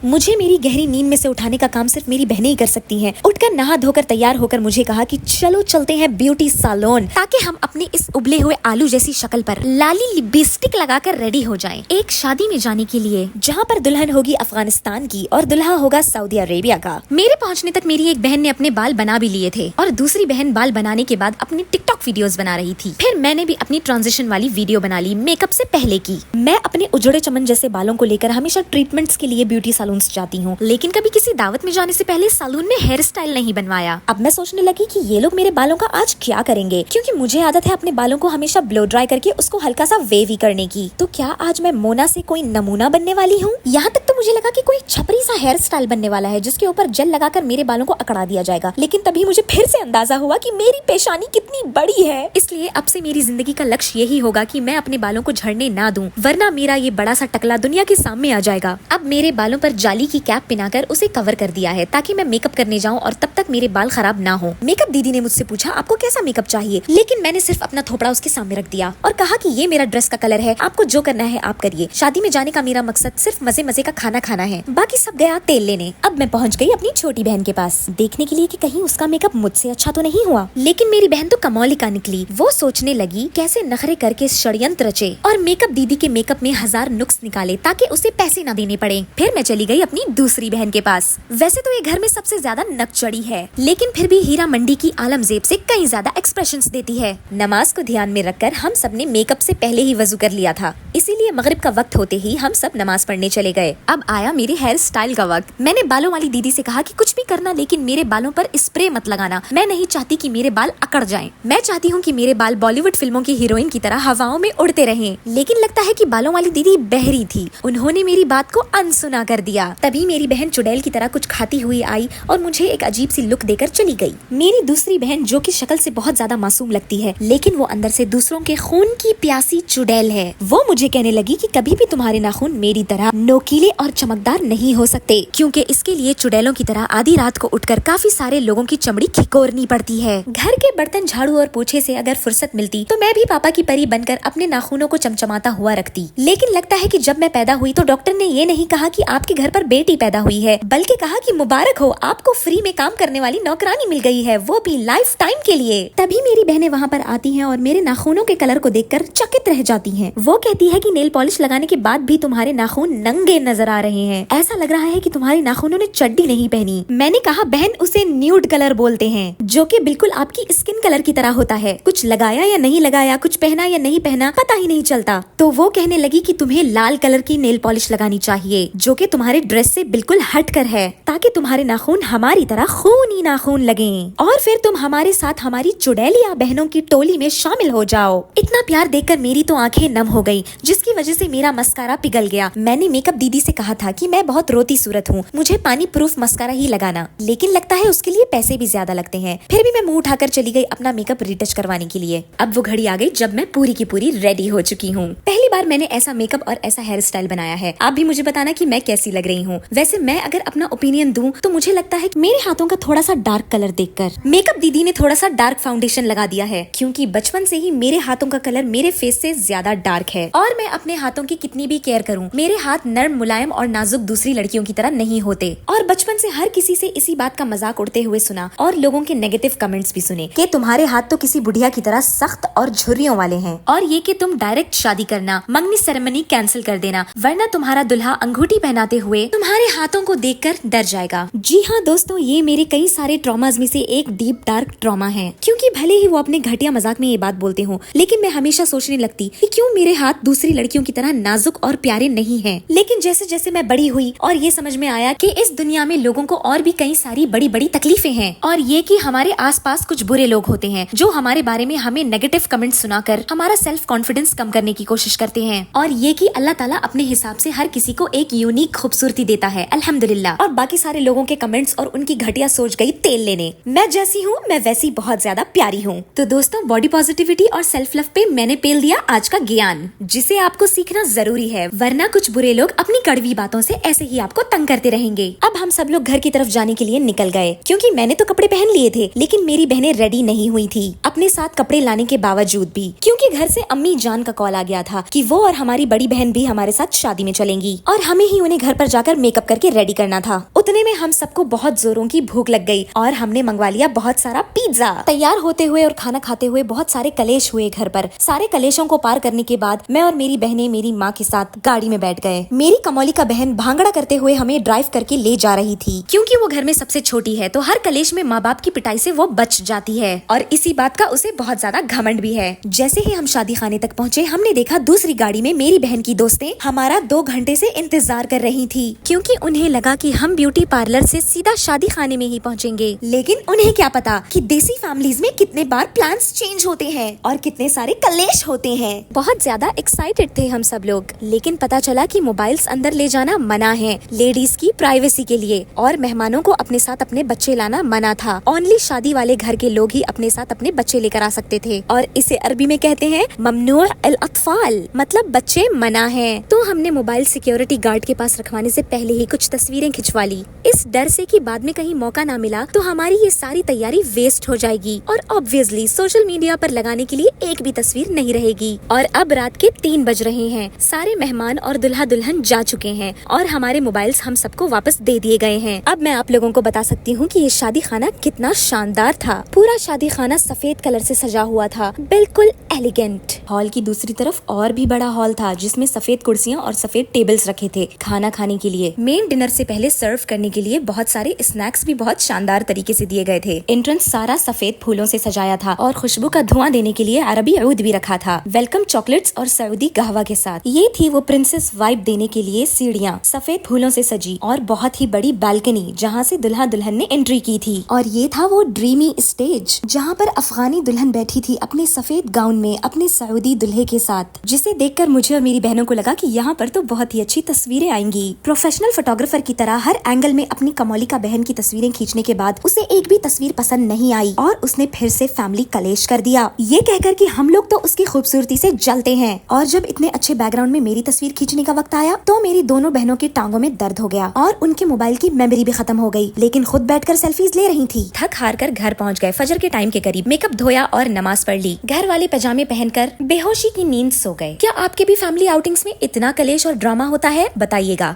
मुझे मेरी गहरी नींद में से उठाने का काम सिर्फ मेरी बहनें ही कर सकती हैं। उठकर नहा धोकर तैयार होकर मुझे कहा कि चलो चलते हैं ब्यूटी सैलून, ताकि हम अपने इस उबले हुए आलू जैसी शक्ल पर लाली लिपस्टिक लगाकर रेडी हो जाएं। एक शादी में जाने के लिए, जहाँ पर दुल्हन होगी अफगानिस्तान की और दुल्हा होगा सऊदी अरेबिया का। मेरे पहुँचने तक मेरी एक बहन ने अपने बाल बना भी लिए थे और दूसरी बहन बाल बनाने के बाद अपनी टिकटॉक वीडियोस बना रही थी। फिर मैंने भी अपनी ट्रांजिशन वाली वीडियो बना ली मेकअप से पहले की। मैं अपने उजड़े चमन जैसे बालों को लेकर हमेशा ट्रीटमेंट्स के लिए ब्यूटी सैलून्स जाती हूँ, लेकिन कभी किसी दावत में जाने से पहले सैलून में हेयर स्टाइल नहीं बनवाया। अब मैं सोचने लगी कि ये लोग मेरे बालों का आज क्या करेंगे, क्योंकि मुझे आदत है अपने बालों को हमेशा ब्लो ड्राई करके उसको हल्का सा वेवी करने की। तो क्या आज मैं मोना से कोई नमूना बनने वाली हूँ? यहाँ तक तो मुझे लगा कि कोई छपरी सा हेयर स्टाइल बनने वाला है जिसके ऊपर जेल लगाकर मेरे बालों को अकड़ा दिया जाएगा, लेकिन तभी मुझे फिर से अंदाजा हुआ कि मेरी पेशानी कितनी बड़ी है। इसलिए अब से मेरी जिंदगी का लक्ष्य यही होगा कि मैं अपने बालों को झड़ने ना दूं, वरना मेरा ये बड़ा सा टकला दुनिया के सामने आ जाएगा। अब मेरे बालों पर जाली की कैप पिनाकर उसे कवर कर दिया है ताकि मैं मेकअप करने जाऊं और तब तक मेरे बाल खराब ना हो। मेकअप दीदी ने मुझसे पूछा आपको कैसा मेकअप चाहिए, लेकिन मैंने सिर्फ अपना थोपड़ा उसके सामने रख दिया और कहा कि ये मेरा ड्रेस का कलर है, आपको जो करना है आप करिए। शादी में जाने का मेरा मकसद सिर्फ मजे मजे का खाना खाना है, बाकी सब गया तेल लेने। अब मैं पहुंच गई अपनी छोटी बहन के पास देखने के लिए कि कहीं उसका मेकअप मुझसे अच्छा तो नहीं हुआ, लेकिन मेरी बहन तो कमौलिका निकली। वो सोचने लगी कैसे नखरे करके षड्यंत्र रचे और मेकअप दीदी के मेकअप में हजार नुक्स निकाले ताकि उसे पैसे न देने पड़े। फिर मैं चली गई अपनी दूसरी बहन के पास। वैसे तो ये घर में सबसे ज्यादा नकचड़ी है, लेकिन फिर भी हीरा मंडी की आलमजेब से कहीं ज्यादा एक्सप्रेशंस देती है। नमाज को ध्यान में रखकर हम सब ने मेकअप से पहले ही वजू कर लिया था, इसीलिए मगरिब का वक्त होते ही हम सब नमाज पढ़ने चले गए। अब आया मेरे हेयर स्टाइल का वक्त। मैंने बालों वाली दीदी से कहा कि कुछ भी करना, लेकिन मेरे बालों पर स्प्रे मत लगाना। मैं नहीं चाहती कि मेरे बाल अकड़ जाएं। मैं चाहती हूँ कि मेरे बाल बॉलीवुड फिल्मों की हीरोइन की तरह हवाओं में उड़ते रहें। लेकिन लगता है कि बालों वाली दीदी बहरी थी, उन्होंने मेरी बात को अनसुना कर दिया। तभी मेरी बहन चुड़ैल की तरह कुछ खाती हुई आई और मुझे एक अजीब सी लुक देकर चली गई। मेरी दूसरी बहन, जो कि शक्ल से बहुत ज्यादा मासूम लगती है, लेकिन वो अंदर से दूसरों के खून की प्यासी चुड़ैल है, वो मुझे कहने लगी कि कभी भी तुम्हारे नाखून मेरी तरह नोकीले और चमकदार नहीं हो सकते, क्योंकि इसके लिए चुड़ैलों की तरह आधी रात को उठकर काफी सारे लोगों की चमड़ी खिकोरनी पड़ती है। घर के बर्तन झाड़ू और पोछे से अगर फुर्सत मिलती तो मैं भी पापा की परी बनकर अपने नाखूनों को चमचमाता हुआ रखती। लेकिन लगता है कि जब मैं पैदा हुई तो डॉक्टर ने ये नहीं कहा कि आपके घर पर बेटी पैदा हुई है, बल्कि कहा कि मुबारक हो, आपको फ्री में काम करने वाली नौकरानी मिल गई है, वो भी लाइफ टाइम के लिए। तभी मेरी बहनें वहाँ पर आती हैं और मेरे नाखूनों के कलर को देखकर चकित रह जाती हैं। वो कहती है कि नेल पॉलिश लगाने के बाद भी तुम्हारे नाखून नंगे नजर आ रहे हैं, ऐसा लग रहा है कि तुम्हारे नाखूनों ने चड्डी नहीं पहनी। मैंने कहा बहन, उसे न्यूड कलर बोलते हैं, जो कि बिल्कुल आपकी स्किन कलर की तरह होता है। कुछ लगाया या नहीं लगाया, कुछ पहना या नहीं पहना, पता ही नहीं चलता। तो वो कहने लगी कि तुम्हें लाल कलर की नेल पॉलिश लगानी चाहिए, जो कि तुम्हारे ड्रेस से बिल्कुल हटकर है, ताकि तुम्हारे नाखून हमारी तरह खूनी नाखून लगें और फिर तुम हमारे साथ हमारी चुड़ैलिया बहनों की टोली में शामिल हो जाओ। इतना प्यार देखकर मेरी तो आंखें नम हो गई, जिसकी वजह से मेरा मस्कारा पिघल गया। मैंने मेकअप दीदी से कहा था कि मैं बहुत रोती सूरत हूँ, मुझे पानी प्रूफ मस्कारा ही लगाना, लेकिन लगता है उसके लिए पैसे भी ज्यादा लगते हैं। फिर भी मैं मुंह उठाकर चली गई अपना मेकअप रिटच करवाने के लिए। अब वो घड़ी आ गई जब मैं पूरी की पूरी रेडी हो चुकी हूँ। पहली बार मैंने ऐसा मेकअप और ऐसा हेयर स्टाइल बनाया है। आप भी मुझे बताना कि मैं कैसी लग रही हूँ। वैसे मैं अगर अपना ओपिनियन दूं तो मुझे लगता है कि मेरे हाथों का थोड़ा सा डार्क कलर देखकर मेकअप दीदी ने थोड़ा सा डार्क फाउंडेशन लगा दिया है, क्योंकि बचपन से ही मेरे हाथों का कलर मेरे फेस से ज्यादा डार्क है। और मैं अपने हाथों की कितनी भी केयर करूं, मेरे हाथ नर्म, मुलायम और नाजुक दूसरी लड़कियों की तरह नहीं होते। और बचपन से हर किसी से इसी बात का मजाक उड़ते हुए सुना और लोगों के नेगेटिव कमेंट्स भी सुने कि तुम्हारे हाथ तो किसी बुढ़िया की तरह सख्त और झुर्रियों वाले हैं, और ये कि तुम डायरेक्ट शादी करना, मंगनी सेरेमनी कैंसिल कर देना, वरना तुम्हारा दुल्हा अंगूठी पहनाते हुए तुम्हारे हाथों को देखकर डर जाएगा। जी हाँ दोस्तों, ये मेरे कई सारे ट्रॉमाज में से एक डीप डार्क ट्रॉमा है, क्योंकि भले ही वो अपने घटिया मजाक में ये बात बोलते हो, लेकिन मैं हमेशा सोचने लगती कि क्यों मेरे हाथ दूसरी लड़कियों की तरह नाजुक और प्यारे नहीं हैं। लेकिन जैसे जैसे मैं बड़ी हुई और ये समझ में आया कि इस दुनिया में लोगों को और भी कई सारी बड़ी बड़ी तकलीफें हैं, और ये कि हमारे आसपास कुछ बुरे लोग होते हैं जो हमारे बारे में हमें नेगेटिव कमेंट सुनाकर हमारा सेल्फ कॉन्फिडेंस कम करने की कोशिश करते हैं, और ये कि अल्लाह ताला अपने हिसाब से हर किसी को एक यूनिक खूबसूरती देता है, अल्हम्दुलिल्लाह। और बाकी सारे लोगों के कमेंट्स और उनकी घटिया सोच गई तेल लेने। मैं जैसी हूँ मैं वैसी बहुत ज्यादा प्यारी हूँ। तो दोस्तों, बॉडी पॉजिटिविटी और सेल्फ लव पे मैंने पेल दिया आज का ज्ञान, जिसे आपको सीखना जरूरी है, वरना कुछ बुरे लोग अपनी कड़वी बातों से ऐसे ही आपको तंग करते रहेंगे। अब हम सब लोग घर की तरफ जाने के लिए निकल गए, क्योंकि मैंने तो कपड़े पहन लिए थे, लेकिन मेरी बहनें रेडी नहीं हुई थी अपने साथ कपड़े लाने के बावजूद भी, क्योंकि घर से अम्मी जान का कॉल आ गया था कि वो और हमारी बड़ी बहन भी हमारे साथ शादी में चलेंगी और हमें ही उन्हें घर पर जाकर मेकअप करके रेडी करना था। उतने में हम सबको बहुत जोरों की भूख लग गई और हमने मंगवा लिया बहुत सारा पिज्जा। तैयार होते हुए और खाना खाते हुए बहुत सारे कलेश हुए घर पर। सारे कलेशों को पार करने के बाद मैं और मेरी बहनें मेरी माँ के साथ गाड़ी में बैठ गए। मेरी कमौली का बहन भांगड़ा करते हुए हमें ड्राइव करके ले जा रही थी, क्योंकि वो घर में सबसे छोटी है तो हर कलेश में माँ बाप की पिटाई से वो बच जाती है और इसी बात का उसे बहुत ज्यादा घमंड भी है। जैसे ही हम शादी खाने तक पहुँचे, हमने देखा दूसरी गाड़ी में मेरी बहन की दोस्तें हमारा 2 घंटे से इंतजार कर रही थी, क्योंकि उन्हें लगा कि हम ब्यूटी पार्लर से सीधा शादी खाने में ही पहुँचेंगे। लेकिन उन्हें क्या पता कि देसी फैमिलीज में कितने बार प्लान्स चेंज होते हैं और कितने सारे कलेश होते हैं। बहुत ज्यादा एक्साइटेड थे हम सब लोग, लेकिन पता चला कि मोबाइल्स अंदर ले जाना मना है लेडीज की प्राइवेसी के लिए, और मेहमानों को अपने साथ अपने बच्चे लाना मना था। ओनली शादी वाले घर के लोग ही अपने साथ अपने बच्चे लेकर आ सकते थे, और इसे अरबी में कहते हैं ममनूअ अल अतफाल, मतलब बच्चे मना हैं। तो हमने मोबाइल सिक्योरिटी गार्ड के पास रखवाने से पहले ही कुछ तस्वीरें खिंचवा ली, इस डर से कि बाद में कहीं मौका ना मिला तो हमारी ये सारी तैयारी वेस्ट हो जाएगी और ऑब्वियसली सोशल मीडिया पर लगाने के लिए एक भी तस्वीर नहीं रहेगी। और अब रात के 3 बज रहे हैं, सारे मेहमान और दुल्हा दुल्हन जा चुके हैं और हमारे मोबाइल्स हम सबको वापस दे दिए गए हैं। अब मैं आप लोगों को बता सकती हूँ कि ये शादी खाना कितना शानदार था। पूरा शादी खाना सफेद कलर से सजा हुआ था, बिल्कुल एलिगेंट। हॉल की दूसरी तरफ और भी बड़ा हॉल था जिसमें सफेद कुर्सियां और सफेद टेबल्स रखे थे खाना खाने के लिए। मेन डिनर से पहले सर्व करने के लिए बहुत सारे स्नैक्स भी बहुत शानदार तरीके से दिए गए थे। एंट्रेंस सारा सफेद फूलों से सजाया था और खुशबू का धुआं देने के लिए अरबी ऊद भी रखा था, वेलकम चॉकलेट्स और सऊदी कहवा के साथ। ये थी वो प्रिंसेस वाइब देने के लिए सीढ़ियाँ सफेद फूलों से सजी और बहुत ही बड़ी बालकनी जहाँ से दुल्हा दुल्हन ने एंट्री की थी। और ये था वो ड्रीमी स्टेज जहाँ पर अफगानी दुल्हन बैठी थी अपने सफेद गाउन में अपने सऊदी दुल्हे के साथ, जिसे देखकर मुझे और मेरी बहनों को लगा कि यहाँ पर तो बहुत ही अच्छी तस्वीरें आएंगी। प्रोफेशनल फोटोग्राफर की तरह हर एंगल में अपनी कमौली का बहन की तस्वीरें खींचने के बाद उसे एक भी तस्वीर पसंद नहीं आई और उसने फिर से फैमिली कलेश कर दिया, ये कहकर कि हम लोग तो उसकी खूबसूरती से जलते हैं। और जब इतने अच्छे बैकग्राउंड में मेरी तस्वीर खींचने का वक्त आया तो मेरी दोनों बहनों की टांगों में दर्द हो गया और उनके मोबाइल की मेमोरी भी खत्म हो गई, लेकिन खुद बैठकर सेल्फीज ले रही थी। थक हार कर घर पहुंच गए। फजर के टाइम के करीब मेकअप धोया और नमाज पढ़ ली। घर वाले पजामे पहनकर बेहोशी की नींद सो गए। क्या आपके भी फैमिली आउटिंग्स में इतना कलेश और ड्रामा होता है? बताइएगा।